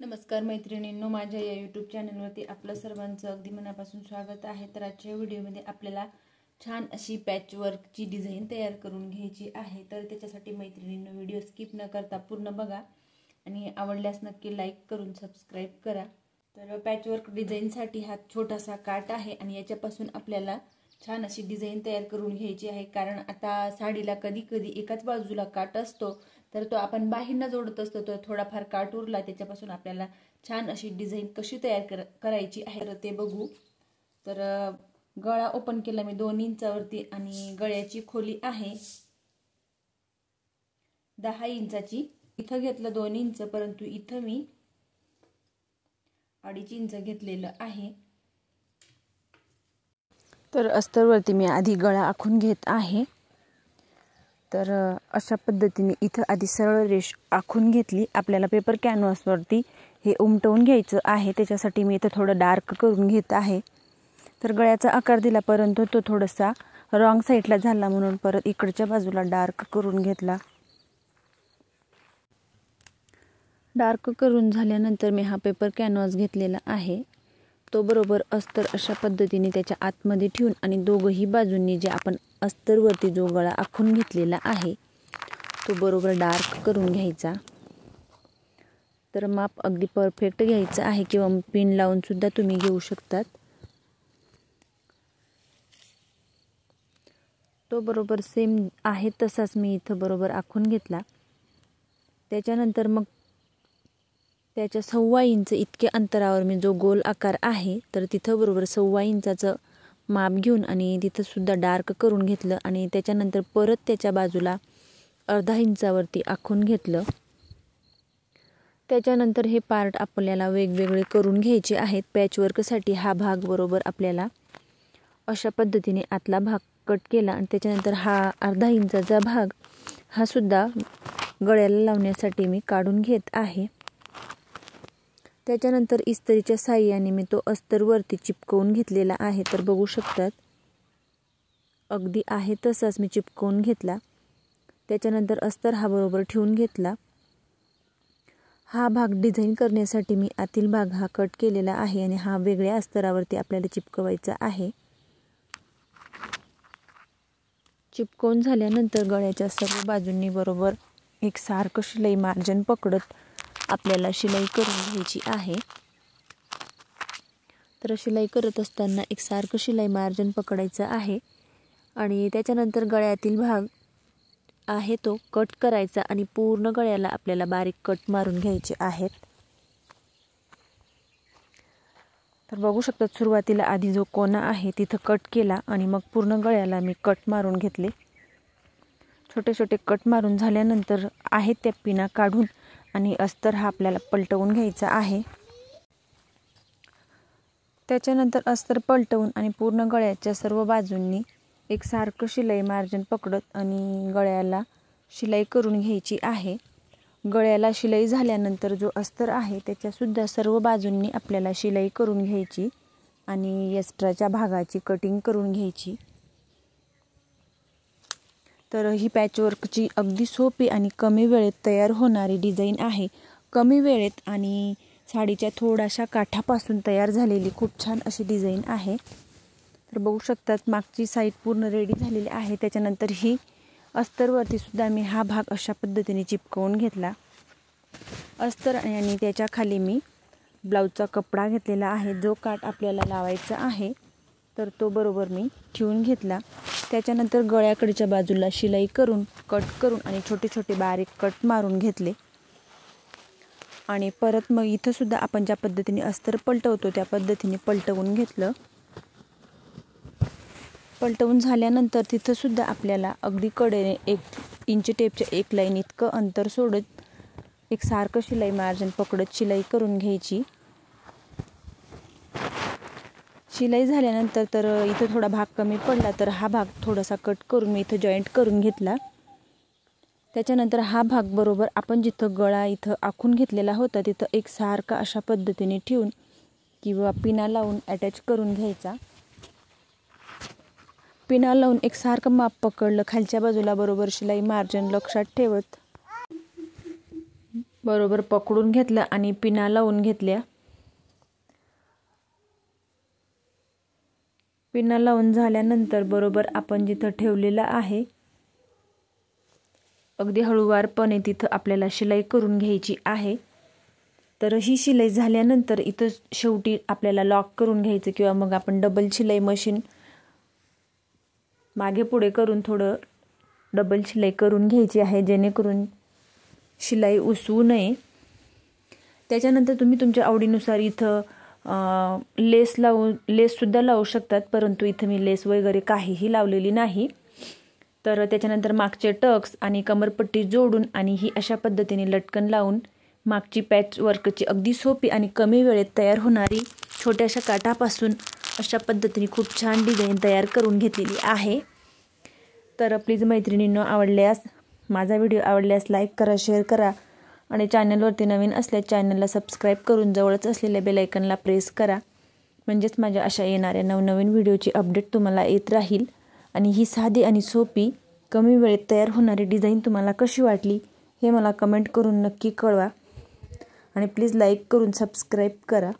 नमस्कार मैत्रिणींनो, माझ्या या यूट्यूब चॅनलवरती आपलं सर्वांचं अगदी मनापासून स्वागत आहे। तर आजच्या व्हिडिओमध्ये आपल्याला छान अशी पॅचवर्कची डिझाईन तयार करून घ्यायची आहे। तर त्याच्यासाठी मैत्रिणींनो व्हिडिओ स्किप न करता पूर्ण बघा आणि आवडल्यास नक्की लाईक करून सबस्क्राईब करा। तर पॅचवर्क डिझाईनसाठी हा छोटासा काट आहे आणि याच्यापासून आपल्याला छान अशी डिझाईन तयार करून घ्यायची आहे। कारण आता साडीला कधी कधी एकाच बाजूला काट असतो, तर तो आपण बाहींना जोडत असतो, तो थोडाफार काट उरला त्याच्यापासून आपल्याला छान अशी डिझाईन कशी तयार करायची आहे तर ते बघू। तर गळा ओपन केला मी 2 इंचावरती आणि गळ्याची खोली आहे 10 इंचाची। इथं घेतलं 2 इंच, परंतु इथं मी 2.5 इंच घेतलेलं आहे। तर अस्तरवरती मी आधी गळा आखून घेत आहे। तर अशा पद्धतीने इथं आधी सरळ रेष आखून घेतली। आपल्याला पेपर कॅनव्हासवरती हे उमटवून घ्यायचं आहे, त्याच्यासाठी मी इथं थोडं डार्क करून घेत आहे। तर गळ्याचा आकार दिला, परंतु तो थोडासा रॉंग साईडला झाला म्हणून परत इकडच्या बाजूला डार्क करून घेतला। डार्क करून झाल्यानंतर मी हा पेपर कॅनव्हास घेतलेला आहे, तो बरोबर अस्तर अशा पद्धतीने त्याच्या आतमध्ये ठेवून आणि दोघही बाजूंनी जे आपण अस्तरवरती जो गळा आखून घेतलेला आहे तो बरोबर डार्क करून घ्यायचा। तर माप अगदी परफेक्ट घ्यायचं आहे किंवा पिन लावून सुद्धा तुम्ही घेऊ शकतात। तो बरोबर सेम आहे तसाच मी इथं बरोबर आखून घेतला। त्याच्यानंतर मग त्याच्या 1.25 इंच इतके अंतरावर मी जो गोल आकार आहे तर तिथं बरोबर 1.25 इंचाचं माप घेऊन आणि तिथं सुद्धा डार्क करून घेतलं आणि त्याच्यानंतर परत त्याच्या बाजूला 0.5 इंचावरती आखून घेतलं। त्याच्यानंतर हे पार्ट आपल्याला वेगवेगळे करून घ्यायचे आहेत। पॅचवर्कसाठी हा भाग बरोबर आपल्याला अशा पद्धतीने आतला भाग कट केला आणि त्याच्यानंतर हा 0.5 इंचाचा भाग हा सुद्धा गळ्याला लावण्यासाठी मी काढून घेत आहे। त्याच्यानंतर इस्त्रीच्या साहाय्याने मी तो अस्तरवरती चिपकवून घेतलेला आहे। तर बघू शकतात अगदी आहे तसाच मी चिपकवून घेतला। त्याच्यानंतर अस्तर हा बरोबर ठेवून घेतला। हा भाग डिझाईन करण्यासाठी मी आतील भाग हा कट केलेला आहे आणि हा वेगळ्या अस्तरावरती आपल्याला चिपकवायचा आहे। चिपकवून झाल्यानंतर गळ्याच्या सर्व बाजूंनी बरोबर एकसारखं शिलाई मार्जिन पकडत आपल्याला शिलाई करून घ्यायची आहे। तर शिलाई करत असताना एकसारखं शिलाई मार्जिन पकडायचं आहे आणि त्याच्यानंतर गळ्यातील भाग आहे तो कट करायचा आणि पूर्ण गळ्याला आपल्याला बारीक कट मारून घ्यायचे आहेत। तर बघू शकता सुरुवातीला आधी जो कोना आहे तिथं कट केला आणि मग पूर्ण गळ्याला मी कट मारून घेतले। छोटे छोटे कट मारून झाल्यानंतर आहेत त्या पिना काढून आणि अस्तर हा आपल्याला पलटवून घ्यायचा आहे। त्याच्यानंतर अस्तर पलटवून आणि पूर्ण गळ्याच्या सर्व बाजूंनी एकसारखं शिलाई मार्जिन पकडत आणि गळ्याला शिलाई करून घ्यायची आहे। गळ्याला शिलाई झाल्यानंतर जो अस्तर आहे त्याच्या सुद्धा सर्व बाजूंनी आपल्याला शिलाई करून घ्यायची आणि एक्स्ट्राच्या भागाची कटिंग करून घ्यायची। तर ही पॅचवर्कची अगदी सोपी आणि कमी वेळेत तयार होणारी डिझाईन आहे। कमी वेळेत आणि साडीच्या थोड्याशा काठापासून तयार झालेली खूप छान अशी डिझाईन आहे। तर बघू शकतात मागची साईड पूर्ण रेडी झालेली आहे। त्याच्यानंतर ही अस्तरवरती सुद्धा मी हा भाग अशा पद्धतीने चिपकवून घेतला। अस्तर आणि त्याच्या खाली मी ब्लाऊजचा कपडा घेतलेला आहे। जो काठ आपल्याला लावायचा आहे तर तो बरोबर मी ठेवून घेतला। त्याच्यानंतर गळ्याकडच्या बाजूला शिलाई करून कट करून आणि छोटे छोटे बारीक कट मारून घेतले आणि परत मग इथं सुद्धा आपण ज्या पद्धतीने अस्तर पलटवतो त्या पद्धतीने पलटवून घेतलं। पलटवून झाल्यानंतर तिथं सुद्धा आपल्याला अगदी कडेने 1 इंच टेपच्या 1 लाईन इतकं अंतर सोडत एकसारखं शिलाई मार्जिन पकडत शिलाई करून घ्यायची। शिलाई झाल्यानंतर तर इथं थोडा भाग कमी पडला तर हा भाग थोडासा कट करून मी इथं जॉईंट करून घेतला। त्याच्यानंतर हा भाग बरोबर आपण जिथं गळा इथं आखून घेतलेला होता तिथं एकसारखा अशा पद्धतीने ठेवून किंवा पिना लावून अटॅच करून घ्यायचा। पिना लावून एकसारखं माप पकडलं, खालच्या बाजूला बरोबर शिलाई मार्जिन लक्षात ठेवत बरोबर पकडून घेतलं आणि पिना लावून घेतल्या। पिना लावून झाल्यानंतर बरोबर आपण जिथं ठेवलेलं आहे अगदी हळूवारपणे तिथं आपल्याला शिलाई करून घ्यायची आहे। तर ही शिलाई झाल्यानंतर इथं शेवटी आपल्याला लॉक करून घ्यायचं किंवा मग आपण डबल शिलाई मशीन मागे पुढे करून थोडं डबल शिलाई करून घ्यायची आहे, जेणेकरून शिलाई उसवू नये। त्याच्यानंतर तुम्ही तुमच्या आवडीनुसार इथं लेस सुद्धा लावू शकतात, परंतु इथं मी लेस वगैरे काहीही लावलेली नाही। तर त्याच्यानंतर मागचे टक्स आणि कमरपट्टी जोडून आणि ही अशा पद्धतीने लटकन लावून मागची पॅच वर्कची अगदी सोपी आणि कमी वेळेत तयार होणारी छोट्याशा काठापासून अशा पद्धतीने खूप छान डिझाईन तयार करून घेतलेली आहे। तर प्लीज मैत्रिणींनो, माझा व्हिडिओ आवडल्यास लाईक करा, शेअर करा आणि चॅनलवरती नवीन असल्यास चॅनलला सबस्क्राईब करून जवळच असलेल्या बेल आयकॉनला प्रेस करा, म्हणजेच माझ्या अशा येणाऱ्या नवनवीन व्हिडिओची अपडेट तुम्हाला येत राहील। आणि ही साधी आणि सोपी कमी वेळेत तयार होणारी डिझाईन तुम्हाला कशी वाटली हे मला कमेंट करून नक्की कळवा आणि प्लीज लाईक करून सबस्क्राईब करा।